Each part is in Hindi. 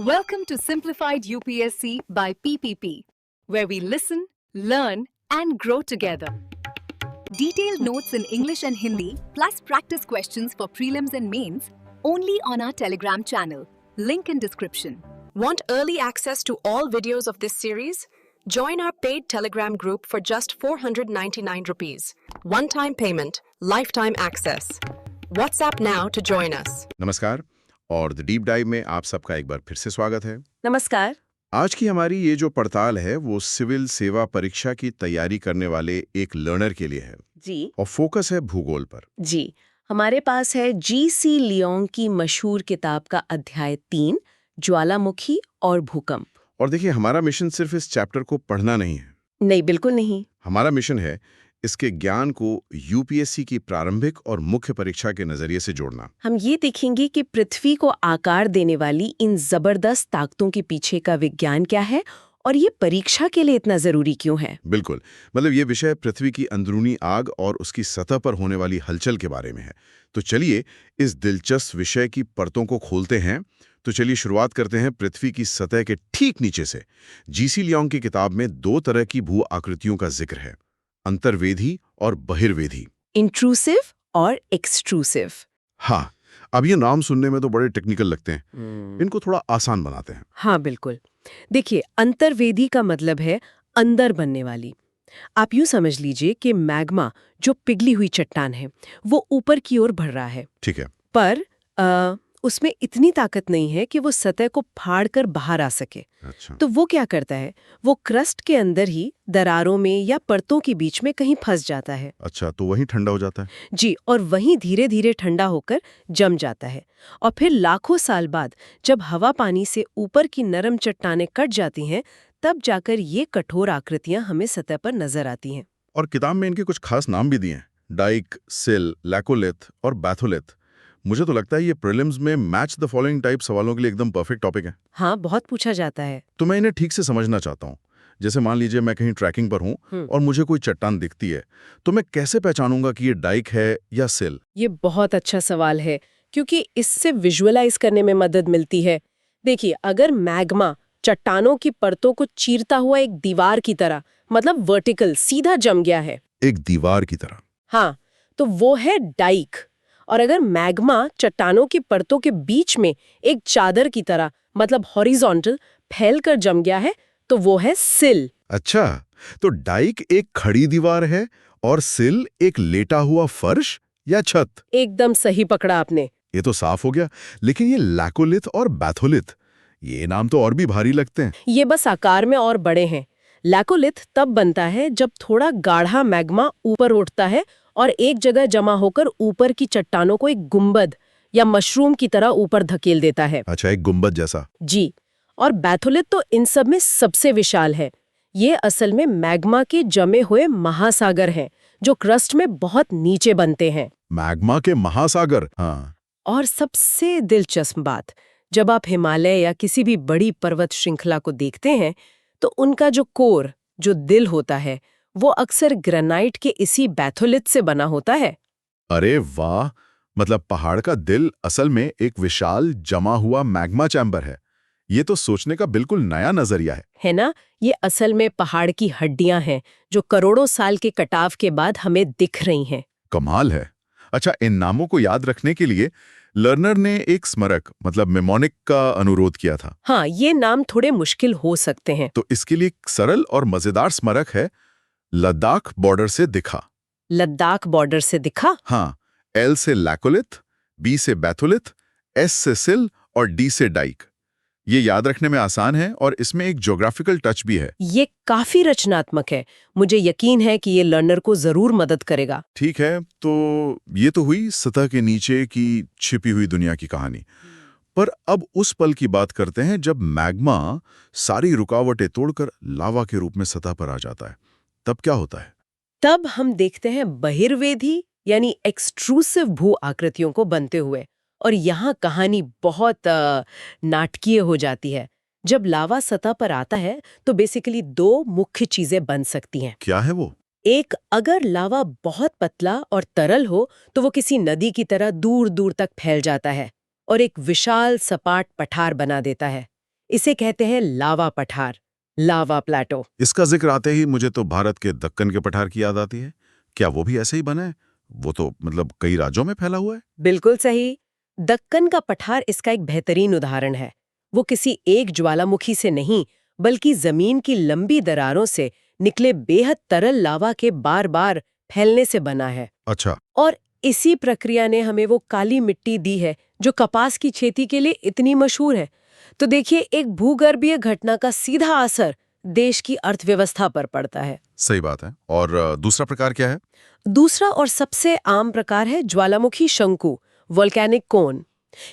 Welcome to Simplified UPSC by PPP, where we listen, learn, and grow together. Detailed notes in English and Hindi, plus practice questions for prelims and mains, only on our Telegram channel. Link in description. Want early access to all videos of this series? Join our paid Telegram group for just 499 rupees. One-time payment, lifetime access. WhatsApp now to join us. नमस्कार और द डीप डाइव में आप सबका एक बार फिर से स्वागत है। नमस्कार। आज की हमारी ये जो पड़ताल है वो सिविल सेवा परीक्षा की तैयारी करने वाले एक लर्नर के लिए है जी। और फोकस है भूगोल पर। जी, हमारे पास है जी.सी. लियोंग की मशहूर किताब का अध्याय 3, ज्वालामुखी और भूकंप। और देखिए, हमारा मिशन सिर्फ इस चैप्टर को पढ़ना नहीं है। नहीं, बिल्कुल नहीं। हमारा मिशन है इसके ज्ञान को यूपीएससी की प्रारंभिक और मुख्य परीक्षा के नजरिए से जोड़ना। हम ये देखेंगे कि पृथ्वी को आकार देने वाली इन जबरदस्त ताकतों के पीछे का विज्ञान क्या है और ये परीक्षा के लिए इतना जरूरी क्यों है। बिल्कुल, मतलब ये विषय पृथ्वी की अंदरूनी आग और उसकी सतह पर होने वाली हलचल के बारे में है। तो चलिए इस दिलचस्प विषय की परतों को खोलते हैं। तो चलिए शुरुआत करते हैं पृथ्वी की सतह के ठीक नीचे से। जी.सी. लियोंग की किताब में 2 तरह की भू आकृतियों का जिक्र है, अंतर्वेधी और बहिर्वेधी। इंट्रूसिव और एक्सट्रूसिव। हाँ, अब ये नाम सुनने में तो बड़े टेक्निकल लगते हैं। इनको थोड़ा आसान बनाते हैं। हाँ, बिल्कुल। देखिए, अंतर्वेधी का मतलब है अंदर बनने वाली। आप यूं समझ लीजिए कि मैग्मा, जो पिघली हुई चट्टान है, वो ऊपर की ओर बढ़ रहा है। ठीक है। पर उसमें इतनी ताकत नहीं है कि वो सतह को फाड़कर बाहर आ सके। अच्छा। तो वो क्या करता है, वो क्रस्ट के अंदर ही दरारों में या परतों के बीच में कहीं फंस जाता है। अच्छा, तो वहीं ठंडा हो जाता है। जी, और वहीं धीरे धीरे ठंडा होकर जम जाता है। और फिर लाखों साल बाद जब हवा पानी से ऊपर की नरम चट्टानें कट जाती हैं, तब जाकर ये कठोर आकृतियां हमें सतह पर नजर आती हैं। और किताब में इनके कुछ खास नाम भी दिए हैं, डाइक, सिल, लैकोलिथ और बैथोलिथ। मुझे तो लगता है ये प्रीलिम्स में मैच द फॉलोइंग टाइप सवालों के लिए एकदम परफेक्ट टॉपिक है। हाँ, बहुत पूछा जाता है। तो मैं इन्हें ठीक से समझना चाहता हूँ। जैसे मान लीजिए मैं कहीं ट्रैकिंग पर हूँ और मुझे कोई चट्टान दिखती है, तो मैं कैसे पहचानूंगा कि ये डाइक है या सिल? ये बहुत अच्छा सवाल है, क्योंकि इससे विजुअलाइज करने में मदद मिलती है। देखिए, अगर मैग्मा चट्टानों की परतों को चीरता हुआ एक दीवार की तरह, मतलब वर्टिकल सीधा जम गया है, एक दीवार की तरह। हाँ, तो वो है डाइक। और अगर मैग्मा चट्टानों की परतों के बीच में एक चादर की तरह, मतलब हॉरिजॉन्टल फैलकर जम गया है, तो वो है सिल। अच्छा, तो डाइक एक खड़ी दीवार है और सिल एक लेटा हुआ फर्श या छत। एकदम सही पकड़ा आपने। ये तो साफ हो गया। लेकिन ये लैकोलिथ और बैथोलिथ, ये नाम तो और भी भारी लगते हैं। ये बस आकार में और बड़े हैं। लैकोलिथ तब बनता है जब थोड़ा गाढ़ा मैग्मा ऊपर उठता है और एक जगह जमा होकर ऊपर की चट्टानों को एक गुंबद या मशरूम की तरह ऊपर धकेल देता है। अच्छा, एक गुंबद जैसा। जी, और बैथोलिथ तो इन सब में सबसे विशाल है। ये असल में मैग्मा के जमे हुए महासागर हैं, जो क्रस्ट में बहुत नीचे बनते हैं। मैग्मा के महासागर। हाँ। और सबसे दिलचस्प बात, जब आप हिमालय या किसी भी बड़ी पर्वत श्रृंखला को देखते हैं, तो उनका जो कोर, जो दिल होता है, वो अक्सर ग्रेनाइट के इसी बैथोलिथ से बना होता है। अरे वाह, मतलब पहाड़ का दिल असल में एक विशाल जमा हुआ मैग्मा चैम्बर है। ये तो सोचने का बिल्कुल नया नजरिया है ना? ये असल में पहाड़ की हड्डियां हैं, जो करोड़ों साल के कटाव के बाद हमें दिख रही हैं। कमाल है। अच्छा, इन नामों को याद रखने के लिए लर्नर ने एक स्मारक, मतलब मेमोनिक का अनुरोध किया था। हाँ, ये नाम थोड़े मुश्किल हो सकते हैं। तो इसके लिए एक सरल और मजेदार स्मारक है, लद्दाख बॉर्डर से दिखा। लद्दाख बॉर्डर से दिखा? हाँ, एल से लैकोलिथ, बी से बैथोलिथ, एस से सिल और डी से डाइक। ये याद रखने में आसान है और इसमें एक ज्योग्राफिकल टच भी है। ये काफी रचनात्मक है। मुझे यकीन है कि ये लर्नर को जरूर मदद करेगा। ठीक है, तो ये तो हुई सतह के नीचे की छिपी हुई दुनिया की कहानी। पर अब उस पल की बात करते हैं जब मैग्मा सारी रुकावटें तोड़कर लावा के रूप में सतह पर आ जाता है। तब क्या होता है? तब हम देखते हैं बहिर्वेधी यानी एक्सट्रूसिव भू आकृतियों को बनते हुए। और यहाँ कहानी बहुत नाटकीय हो जाती है। जब लावा सतह पर आता है तो बेसिकली 2 मुख्य चीजें बन सकती हैं। क्या है वो? एक, अगर लावा बहुत पतला और तरल हो तो वो किसी नदी की तरह दूर दूर तक फैल जाता है और एक विशाल सपाट पठार बना देता है। इसे कहते हैं लावा पठार, लावा प्लेटो। इसका जिक्र आते ही मुझे तो भारत के दक्कन के पठार की याद आती है। क्या वो भी ऐसे ही बना है? वो तो मतलब कई राज्यों में फैला हुआ है। बिल्कुल सही। दक्कन का पठार इसका एक बेहतरीन उदाहरण है। वो किसी एक ज्वालामुखी से नहीं, बल्कि जमीन की लंबी दरारों से निकले बेहद तरल लावा के बार बार फैलने से बना है। अच्छा। और इसी प्रक्रिया ने हमें वो काली मिट्टी दी है जो कपास की खेती के लिए इतनी मशहूर है। तो देखिए, एक भूगर्भीय घटना का सीधा असर देश की अर्थव्यवस्था पर पड़ता है। सही बात है। और दूसरा प्रकार क्या है? दूसरा और सबसे आम प्रकार है ज्वालामुखी शंकु, वोल्केनिक कोन।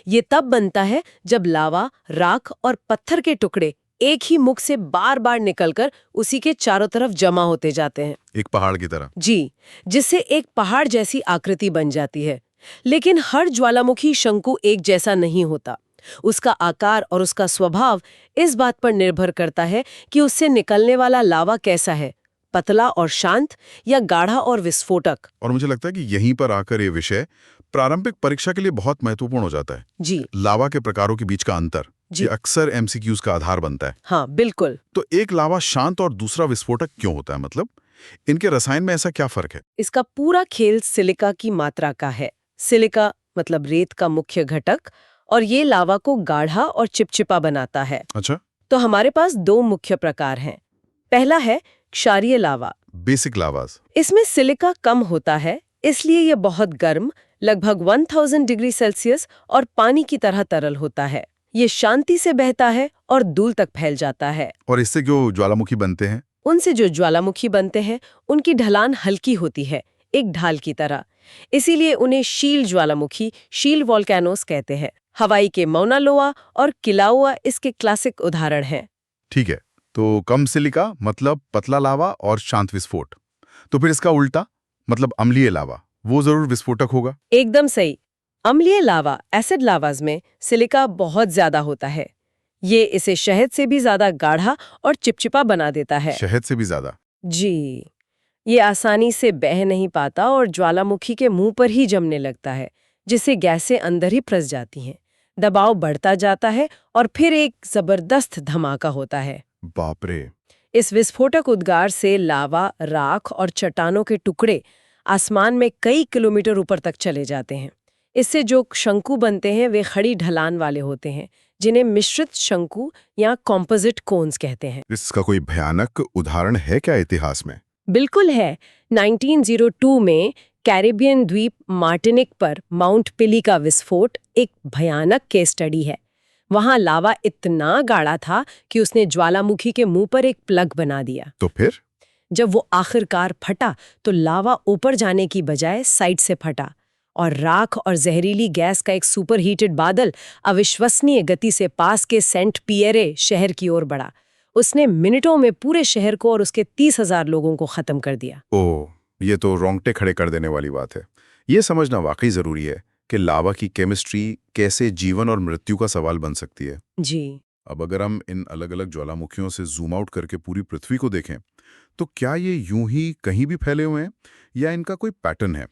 ये तब बनता है जब लावा, राख और पत्थर के टुकड़े एक ही मुख से बार बार निकलकर उसी के चारों तरफ जमा होते जाते हैं। एक पहाड़ की तरह। जी, जिससे एक पहाड़ जैसी आकृति बन जाती है। लेकिन हर ज्वालामुखी शंकु एक जैसा नहीं होता। उसका आकार और उसका स्वभाव इस बात पर निर्भर करता है कि उससे निकलने वाला लावा कैसा है, पतला और शांत या गाढ़ा और विस्फोटक। और मुझे लगता है कि यहीं पर आकर ये विषय प्रारंभिक परीक्षा के लिए बहुत महत्वपूर्ण हो जाता है। जी लावा के प्रकारों के बीच का अंतर जी। ये अक्सर एमसीक्यूज का आधार बनता है। हाँ, बिल्कुल। तो एक लावा शांत और दूसरा विस्फोटक क्यों होता है? मतलब इनके रसायन में ऐसा क्या फर्क है? इसका पूरा खेल सिलिका की मात्रा का है। सिलिका मतलब रेत का मुख्य घटक, और ये लावा को गाढ़ा और चिपचिपा बनाता है। अच्छा। तो हमारे पास दो मुख्य प्रकार हैं। पहला है क्षारीय लावा। बेसिक लावास। इसमें सिलिका कम होता है, इसलिए यह बहुत गर्म, लगभग 1000 डिग्री सेल्सियस और पानी की तरह तरल होता है। ये शांति से बहता है और दूर तक फैल जाता है। और इससे जो ज्वालामुखी बनते हैं? उनसे जो ज्वालामुखी बनते हैं उनकी ढलान हल्की होती है, एक ढाल की तरह। इसीलिए उन्हें शील ज्वालामुखी, शील वोल्केनोस कहते हैं। हवाई के मौना लोआ और किलाउआ इसके क्लासिक उदाहरण हैं। ठीक है, तो कम सिलिका मतलब पतला लावा और शांत विस्फोट। तो फिर इसका उल्टा मतलब अम्लीय लावा, वो जरूर विस्फोटक होगा। एकदम सही। अम्लीय लावा, एसिड लावाज में सिलिका बहुत ज्यादा होता है। ये इसे शहद से भी ज्यादा गाढ़ा और चिपचिपा बना देता है। शहद से भी ज्यादा? जी, ये आसानी से बह नहीं पाता और ज्वालामुखी के मुंह पर ही जमने लगता है, जिससे गैसें अंदर ही फंस जाती हैं। दबाव बढ़ता जाता है और फिर एक जबरदस्त धमाका होता है। बाप रे। इस विस्फोटक उद्गार से लावा, राख और चट्टानों के टुकड़े आसमान में कई किलोमीटर ऊपर तक चले जाते हैं। इससे जो शंकु बनते हैं वे खड़ी ढलान वाले होते हैं, जिन्हें मिश्रित शंकु या कॉम्पोजिट कोन्स कहते हैं। इसका कोई भयानक उदाहरण है क्या इतिहास में? बिल्कुल है। 1902 में कैरिबियन द्वीप मार्टिनिक पर माउंट पिली का विस्फोट एक भयानक केस स्टडी है। वहां लावा इतना गाढ़ा था कि उसने ज्वालामुखी के मुंह पर एक प्लग बना दिया। तो फिर जब वो आखिरकार फटा तो लावा ऊपर जाने की बजाय साइड से फटा और राख और जहरीली गैस का एक सुपर हीटेड बादल अविश्वसनीय गति से पास के सेंट पियरे शहर की ओर बढ़ा। उसने मिनटों में पूरे शहर को और उसके 30,000 लोगों को खत्म कर दिया। ओह, ये तो रोंगटे खड़े कर देने वाली बात है। ये समझना वाकई जरूरी है कि लावा की केमिस्ट्री कैसे जीवन और मृत्यु का सवाल बन सकती है। जी। अब अगर हम इन अलग अलग ज्वालामुखियों से जूम आउट करके पूरी पृथ्वी को देखें, तो क्या ये यूं ही कहीं भी फैले हुए हैं या इनका कोई पैटर्न है?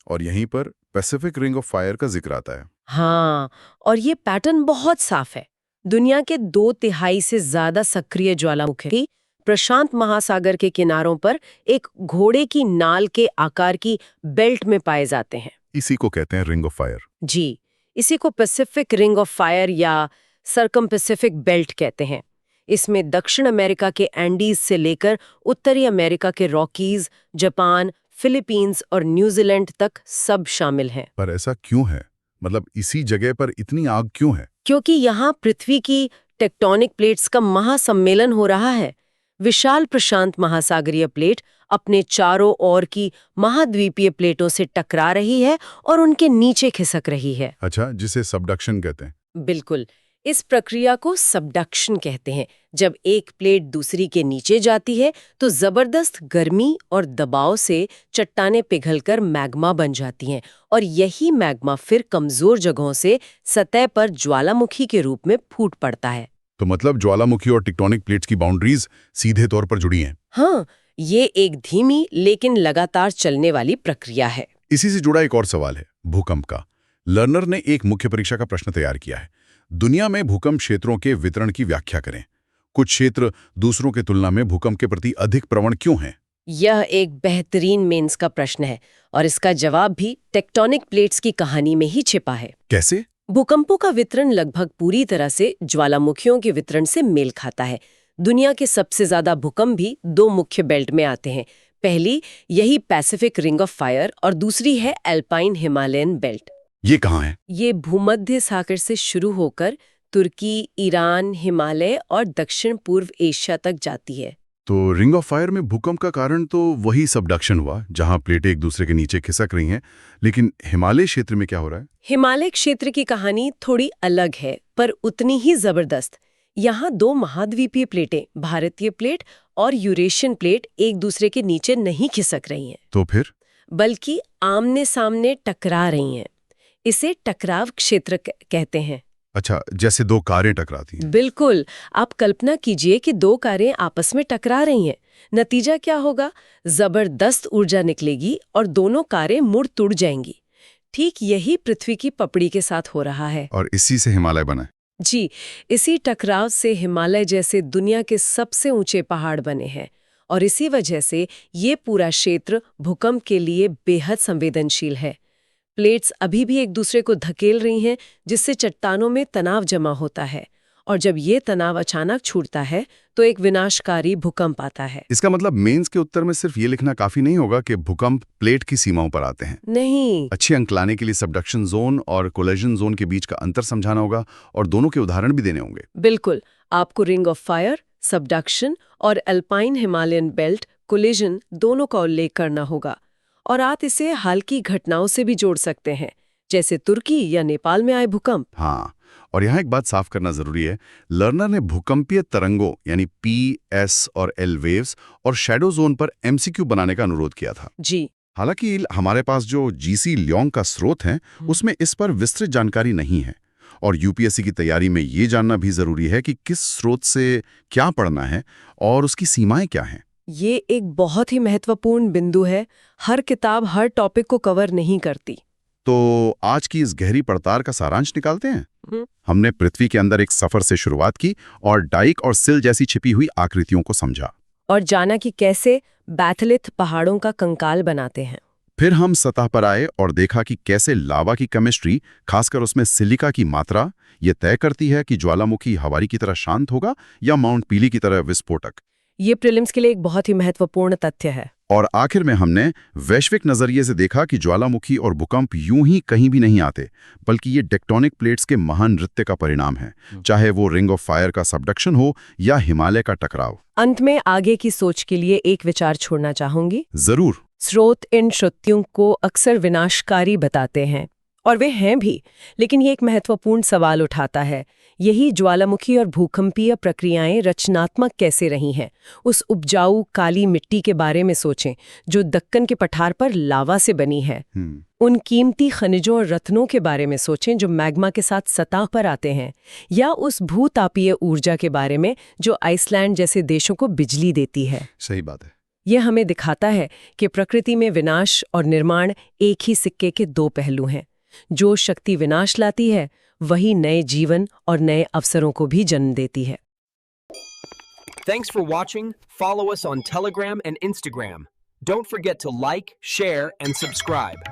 और यहीं पर पैसिफिक रिंग ऑफ फायर का जिक्र आता है। हाँ, और ये पैटर्न बहुत साफ है। दुनिया के 2/3 से ज्यादा सक्रिय ज्वालामुखी प्रशांत महासागर के किनारों पर एक घोड़े की नाल के आकार की बेल्ट में पाए जाते हैं। इसी को कहते हैं रिंग ऑफ फायर। जी, इसी को पैसिफिक रिंग ऑफ फायर या सर्कम पैसिफिक बेल्ट कहते हैं। इसमें दक्षिण अमेरिका के एंडीज से लेकर उत्तरी अमेरिका के रॉकीज, जापान, फिलीपींस और न्यूजीलैंड तक सब शामिल हैं। पर ऐसा क्यों है? मतलब इसी जगह पर इतनी आग क्यों है? क्योंकि यहाँ पृथ्वी की टेक्टोनिक प्लेट्स का महासम्मेलन हो रहा है। विशाल प्रशांत महासागरीय प्लेट अपने चारों ओर की महाद्वीपीय प्लेटों से टकरा रही है और उनके नीचे खिसक रही है। अच्छा, जिसे सबडक्शन कहते हैं। बिल्कुल, इस प्रक्रिया को सबडक्शन कहते हैं। जब एक प्लेट दूसरी के नीचे जाती है तो जबरदस्त गर्मी और दबाव से चट्टानें पिघलकर मैग्मा बन जाती हैं और यही मैग्मा फिर कमजोर जगहों से सतह पर ज्वालामुखी के रूप में फूट पड़ता है। तो मतलब ज्वालामुखी और टेक्टोनिक प्लेट्स की बाउंड्रीज सीधे तौर पर जुड़ी हैं। हाँ, ये एक धीमी लेकिन लगातार चलने वाली प्रक्रिया है। इसी से जुड़ा एक और सवाल है, भूकंप का। लर्नर ने एक मुख्य परीक्षा का प्रश्न तैयार किया है। दुनिया में भूकंप क्षेत्रों के वितरण की व्याख्या करें। कुछ क्षेत्र दूसरों की तुलना में भूकंप के प्रति अधिक प्रवण क्यों हैं? यह एक बेहतरीन मेंस का प्रश्न है और इसका जवाब भी टेक्टोनिक प्लेट्स की कहानी में ही छिपा है। कैसे? भूकंपों का वितरण लगभग पूरी तरह से ज्वालामुखियों के वितरण से मेल खाता है। दुनिया के सबसे ज्यादा भूकंप भी दो मुख्य बेल्ट में आते हैं। पहली यही पैसिफिक रिंग ऑफ फायर और दूसरी है एल्पाइन हिमालयन बेल्ट। ये कहाँ है? ये भूमध्य सागर से शुरू होकर तुर्की, ईरान, हिमालय और दक्षिण पूर्व एशिया तक जाती है। तो रिंग ऑफ फायर में भूकंप का कारण तो वही सबडक्शन हुआ, जहां प्लेटें एक दूसरे के नीचे खिसक रही हैं। लेकिन हिमालय क्षेत्र में क्या हो रहा है? हिमालय क्षेत्र की कहानी थोड़ी अलग है, पर उतनी ही जबरदस्त। यहाँ दो महाद्वीपीय प्लेटें, भारतीय प्लेट और यूरेशियन प्लेट, एक दूसरे के नीचे नहीं खिसक रही हैं, तो फिर? बल्कि आमने सामने टकरा रही हैं। इसे टकराव क्षेत्र कहते हैं। अच्छा, जैसे दो कारें टकराती हैं। बिल्कुल। आप कल्पना कीजिए कि दो कारें आपस में टकरा रही हैं। नतीजा क्या होगा? जबरदस्त ऊर्जा निकलेगी और दोनों कारें मुड़ तुड़ जाएंगी। ठीक यही पृथ्वी की पपड़ी के साथ हो रहा है। और इसी से हिमालय बना है। जी, इसी टकराव से हिमालय जैसे दुनिया के सबसे ऊंचे पहाड़ बने हैं और इसी वजह से ये पूरा क्षेत्र भूकंप के लिए बेहद संवेदनशील है। प्लेट्स अभी भी एक दूसरे को धकेल रही हैं, जिससे चट्टानों में तनाव जमा होता है और जब ये तनाव अचानक छूटता है तो एक विनाशकारी भूकंप आता है। इसका मतलब मेंस के उत्तर में सिर्फ ये लिखना काफी नहीं होगा कि भूकंप प्लेट की सीमाओं पर आते हैं। नहीं, अच्छे अंक लाने के लिए सबडक्शन जोन और कोलिजन जोन के बीच का अंतर समझाना होगा और दोनों के उदाहरण भी देने होंगे। बिल्कुल। आपको रिंग ऑफ फायर, सबडक्शन और अल्पाइन हिमालयन बेल्ट, कोलिजन दोनों का उल्लेख करना होगा और आप इसे हाल की घटनाओं से भी जोड़ सकते हैं, जैसे तुर्की या नेपाल में आए भूकंप। हाँ, और यहाँ एक बात साफ करना जरूरी है। लर्नर ने भूकंपीय तरंगों यानी पी, एस और एल वेव्स और शैडो जोन पर एमसीक्यू बनाने का अनुरोध किया था। जी। हालांकि हमारे पास जो जीसी ल्योंग का स्रोत है उसमें इस पर विस्तृत जानकारी नहीं है और यूपीएससी की तैयारी में ये जानना भी जरूरी है कि किस स्रोत से क्या पढ़ना है और उसकी सीमाएं क्या हैं। ये एक बहुत ही महत्वपूर्ण बिंदु है। हर किताब हर टॉपिक को कवर नहीं करती। तो आज की इस गहरी पड़ताल का सारांश निकालते हैं। हमने पृथ्वी के अंदर एक सफर से शुरुआत की और डाइक और सिल जैसी छिपी हुई आकृतियों को समझा और जाना कि कैसे बैथलिथ पहाड़ों का कंकाल बनाते हैं। फिर हम सतह पर आए और देखा कि कैसे लावा की केमिस्ट्री, खासकर उसमें सिलिका की मात्रा, ये तय करती है कि ज्वालामुखी हवारी की तरह शांत होगा या माउंट पीली की तरह विस्फोटक। ये प्रीलिम्स के लिए एक बहुत ही महत्वपूर्ण तथ्य है। और आखिर में हमने वैश्विक नजरिए से देखा कि ज्वालामुखी और भूकंप यूं ही कहीं भी नहीं आते, बल्कि ये टेक्टोनिक प्लेट्स के महान नृत्य का परिणाम है, चाहे वो रिंग ऑफ फायर का सबडक्शन हो या हिमालय का टकराव। अंत में आगे की सोच के लिए एक विचार छोड़ना चाहूंगी। जरूर। स्रोत इन श्रुतियों को अक्सर विनाशकारी बताते हैं और वे हैं भी, लेकिन ये एक महत्वपूर्ण सवाल उठाता है। यही ज्वालामुखी और भूकंपीय प्रक्रियाएं रचनात्मक कैसे रही हैं? उस उपजाऊ काली मिट्टी के बारे में सोचें जो दक्कन के पठार पर लावा से बनी है। उन कीमती खनिजों और रत्नों के बारे में सोचें जो मैग्मा के साथ सतह पर आते हैं, या उस भूतापीय ऊर्जा के बारे में जो आइसलैंड जैसे देशों को बिजली देती है। सही बात है। यह हमें दिखाता है कि प्रकृति में विनाश और निर्माण एक ही सिक्के के दो पहलू हैं। जो शक्ति विनाश लाती है वही नए जीवन और नए अवसरों को भी जन्म देती है। Thanks for watching. Follow us on Telegram and Instagram. Don't forget to like, share, and subscribe.